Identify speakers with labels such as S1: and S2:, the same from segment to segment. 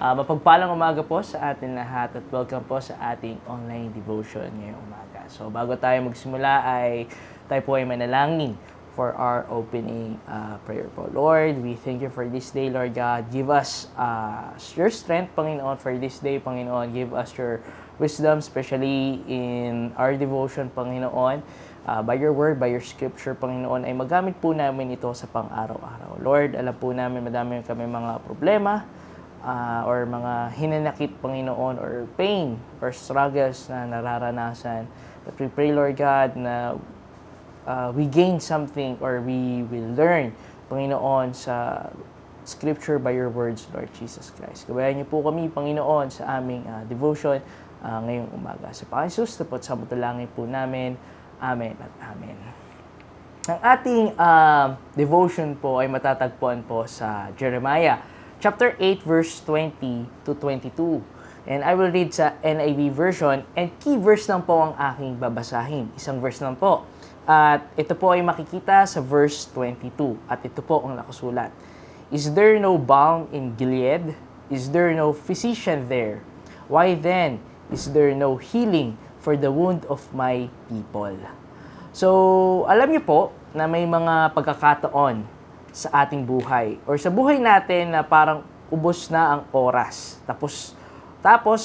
S1: Mapagpalang umaga po sa atin lahat at welcome po sa ating online devotion ngayong umaga. So bago tayo magsimula ay tayo po ay manalangin for our opening prayer po. Lord, we thank you for this day, Lord God. Give us your strength, Panginoon, for this day, Panginoon. Give us your wisdom, especially in our devotion, Panginoon. By your word, by your scripture, Panginoon, ay magamit po namin ito sa pang-araw-araw. Lord, alam po namin madami kami mga problema or mga hinanakit, Panginoon, or pain or struggles na nararanasan. But we pray, Lord God, na we gain something or we will learn, Panginoon, sa scripture by your words, Lord Jesus Christ. Gabayan niyo po kami, Panginoon, sa aming devotion ngayong umaga. Sa Panginoon Jesus, tapos sa mutulangin po namin. Amen at amen. Ang ating devotion po ay matatagpuan po sa Jeremiah chapter 8 verse 20 to 22. And I will read sa NIV version and key verse lang po ang aking babasahin. Isang verse lang po. At ito po ay makikita sa verse 22. At ito po ang nakasulat. Is there no balm in Gilead? Is there no physician there? Why then is there no healing for the wound of my people? So, alam niyo po na may mga pagkakataon sa ating buhay or sa buhay natin na parang ubos na ang oras. Tapos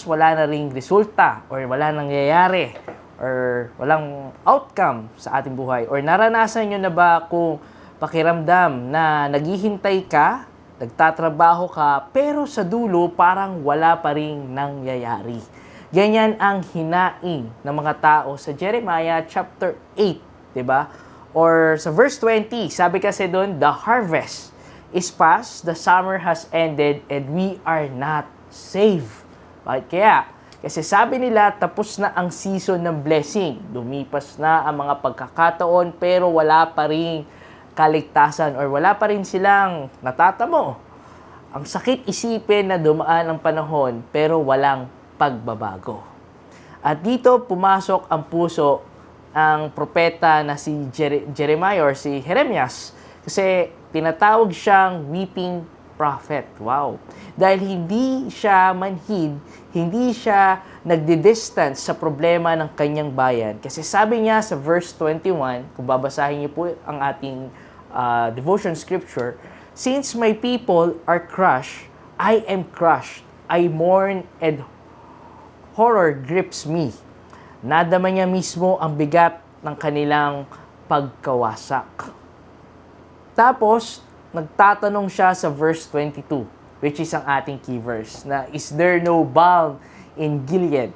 S1: wala na ring resulta or wala nangyayari or walang outcome sa ating buhay. Or naranasan niyo na ba kung pakiramdam na naghihintay ka, nagtatrabaho ka, pero sa dulo parang wala pa ring nangyayari. Ganyan ang hinaing ng mga tao sa Jeremiah chapter 8, 'di ba? Or sa verse 20, sabi kasi doon, the harvest is past, the summer has ended, and we are not saved. Bakit kaya? Kasi sabi nila, tapos na ang season ng blessing. Lumipas na ang mga pagkakataon, pero wala pa rin kaligtasan or wala pa rin silang natatamo. Ang sakit isipin na dumaan ang panahon, pero walang pagbabago. At dito pumasok ang puso ang propeta na si Jeremiah or si Jeremias kasi tinatawag siyang weeping prophet. Wow! Dahil hindi siya manhid, hindi siya nagdi-distance sa problema ng kanyang bayan. Kasi sabi niya sa verse 21, kung babasahin niyo po ang ating devotion scripture, since my people are crushed, I am crushed. I mourn and horror grips me. Nadama niya mismo ang bigat ng kanilang pagkawasak. Tapos, nagtatanong siya sa verse 22, which is ang ating key verse, na is there no balm in Gilead?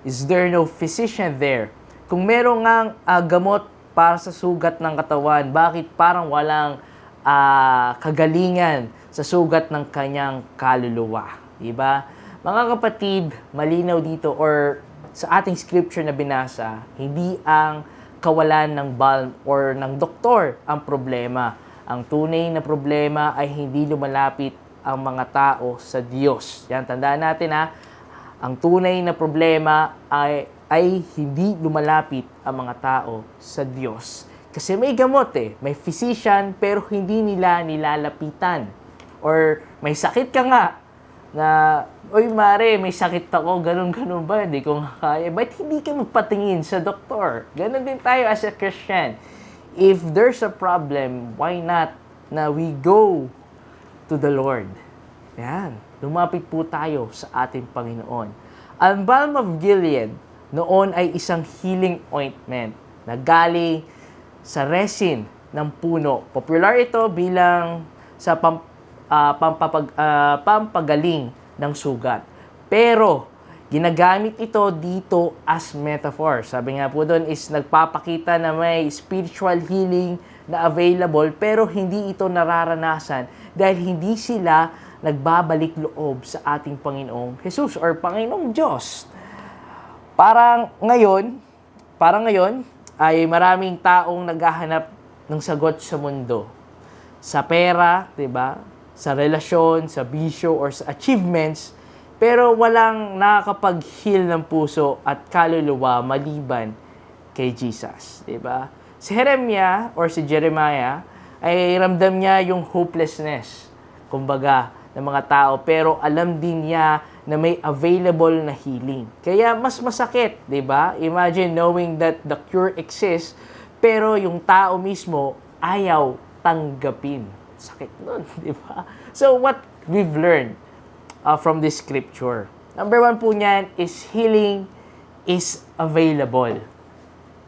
S1: Is there no physician there? Kung merong ngang gamot para sa sugat ng katawan, bakit parang walang kagalingan sa sugat ng kanyang kaluluwa? Diba? Mga kapatid, malinaw dito or sa ating scripture na binasa, hindi ang kawalan ng balm or ng doktor ang problema. Ang tunay na problema ay hindi lumalapit ang mga tao sa Diyos. Yan, tandaan natin ang tunay na problema ay hindi lumalapit ang mga tao sa Diyos. Kasi may gamot may physician pero hindi nila nilalapitan. Or may sakit ka nga, na, oy mare, may sakit ako, ganun ba, hindi ko kaya. Ba't hindi ka magpatingin sa doktor? Ganun din tayo as a Christian. If there's a problem, why not na we go to the Lord? Yan, lumapit po tayo sa ating Panginoon. Ang balm of Gilead noon ay isang healing ointment na galing sa resin ng puno. Popular ito bilang sa pampagaling ng sugat. Pero, ginagamit ito dito as metaphor. Sabi nga po doon is nagpapakita na may spiritual healing na available pero hindi ito nararanasan dahil hindi sila nagbabalik loob sa ating Panginoong Jesus or Panginoong Diyos. Parang ngayon ay maraming taong naghahanap ng sagot sa mundo. Sa pera, 'di ba? Sa relasyon, sa bisyo, or sa achievements, pero walang nakakapag-heal ng puso at kaluluwa maliban kay Jesus. Diba? Si Jeremiah or si Jeremiah ay ramdam niya yung hopelessness. Kumbaga, ng mga tao, pero alam din niya na may available na healing. Kaya mas masakit, di ba? Imagine knowing that the cure exists, pero yung tao mismo ayaw tanggapin. Sakit nun, di ba? So what we've learned from this scripture, number one po niyan is healing is available.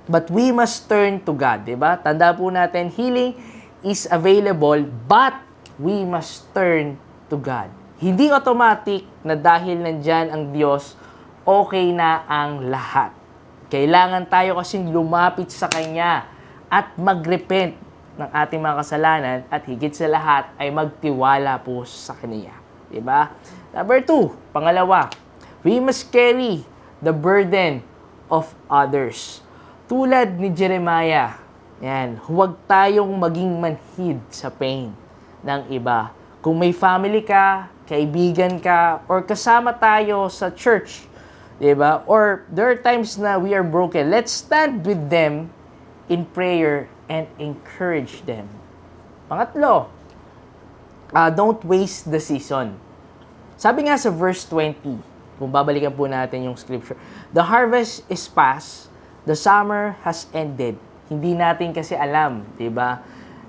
S1: But we must turn to God, di ba? Tanda po natin, healing is available, but we must turn to God. Hindi automatic na dahil nandyan ang Diyos, okay na ang lahat. Kailangan tayo kasing lumapit sa Kanya at mag-repent ng ating mga kasalanan at higit sa lahat ay magtiwala po sa Kanya. Diba? Number 2, pangalawa, we must carry the burden of others. Tulad ni Jeremiah, yan, huwag tayong maging manhid sa pain ng iba. Kung may family ka, kaibigan ka, or kasama tayo sa church, diba? Or there are times na we are broken, let's stand with them in prayer and encourage them. Pangatlo, don't waste the season. Sabi nga sa verse 20, kung babalikan po natin yung scripture, the harvest is past, the summer has ended. Hindi natin kasi alam, diba?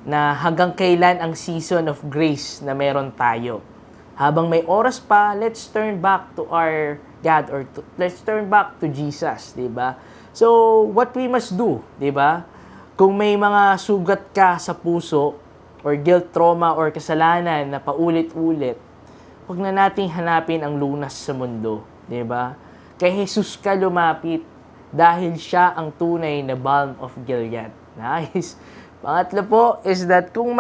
S1: Na hanggang kailan ang season of grace na meron tayo. Habang may oras pa, let's turn back to our God or let's turn back to Jesus, 'di ba? So, what we must do, 'di ba? Kung may mga sugat ka sa puso or guilt, trauma or kasalanan na paulit-ulit, huwag na nating hanapin ang lunas sa mundo, 'di ba? Kay Jesus ka lumapit dahil siya ang tunay na balm of Gilead. Nice. Pangatlo po is that kung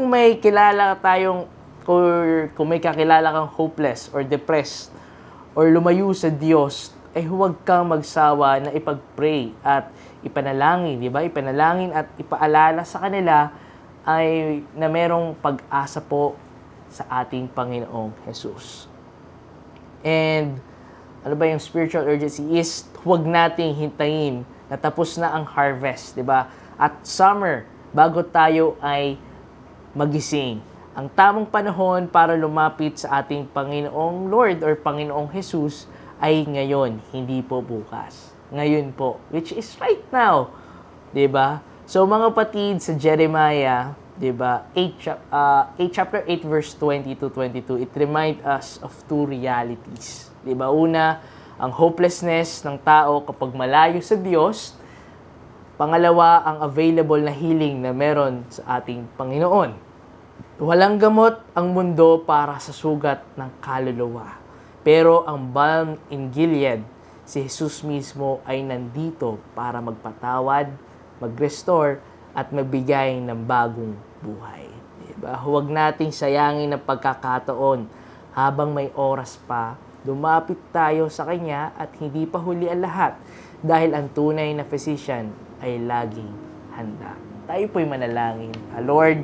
S1: may kilala tayong or kung may kakilala kang hopeless or depressed or lumayo sa Diyos, ay huwag kang magsawa na ipag-pray at ipanalangin, di ba? Ipanalangin at ipaalala sa kanila ay na merong pag-asa po sa ating Panginoong Jesus. And ano ba yung spiritual urgency is huwag nating hintayin na tapos na ang harvest, di ba? At summer, bago tayo ay magising. Ang tamang panahon para lumapit sa ating Panginoong Lord or Panginoong Jesus ay ngayon, hindi po bukas. Ngayon po, which is right now. 'Di ba? So mga kapatid, sa Jeremiah, 'di ba? Chapter 8 verse 20 to 22, it reminds us of two realities. 'Di ba? Una, ang hopelessness ng tao kapag malayo sa Diyos. Pangalawa, ang available na healing na meron sa ating Panginoon. Walang gamot ang mundo para sa sugat ng kaluluwa. Pero ang balm in Gilead, si Jesus mismo ay nandito para magpatawad, mag-restore, at magbigay ng bagong buhay. Diba? Huwag nating sayangin ang pagkakataon habang may oras pa. Lumapit tayo sa Kanya at hindi pa huli ang lahat dahil ang tunay na physician ay laging handa. Tayo po'y manalangin. Lord,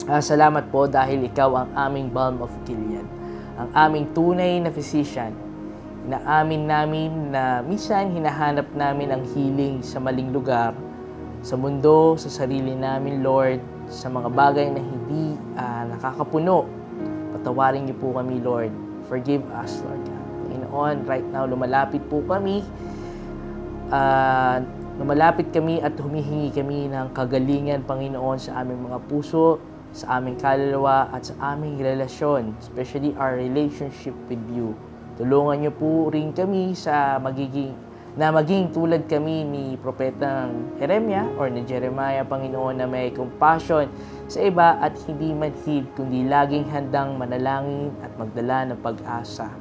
S1: salamat po dahil Ikaw ang aming balm of Gilead, ang aming tunay na physician. Inaamin namin na minsan hinahanap namin ang healing sa maling lugar, sa mundo, sa sarili namin, Lord, sa mga bagay na hindi nakakapuno. Patawarin niyo po kami, Lord. Forgive us, Lord God. Panginoon, right now, lumalapit kami at humihingi kami ng kagalingan, Panginoon, sa aming mga puso, sa aming kaluluwa at sa aming relasyon, especially our relationship with you. Tulungan niyo po rin kami sa maging tulad kami ni Propetang Jeremiah or ni Jeremiah, Panginoon, na may compassion sa iba at hindi manhid, kundi laging handang manalangin at magdala ng pag-asa.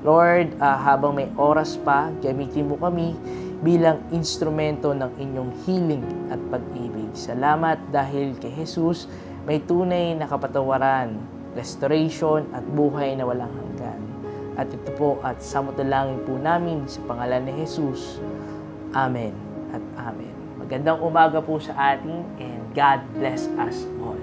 S1: Lord, habang may oras pa, gamitin mo kami bilang instrumento ng inyong healing at pag-ibig. Salamat dahil kay Jesus may tunay na kapatawaran, restoration at buhay na walang hanggan. At ito po at samutulangin po namin sa pangalan ni Jesus. Amen at Amen. Magandang umaga po sa atin and God bless us all.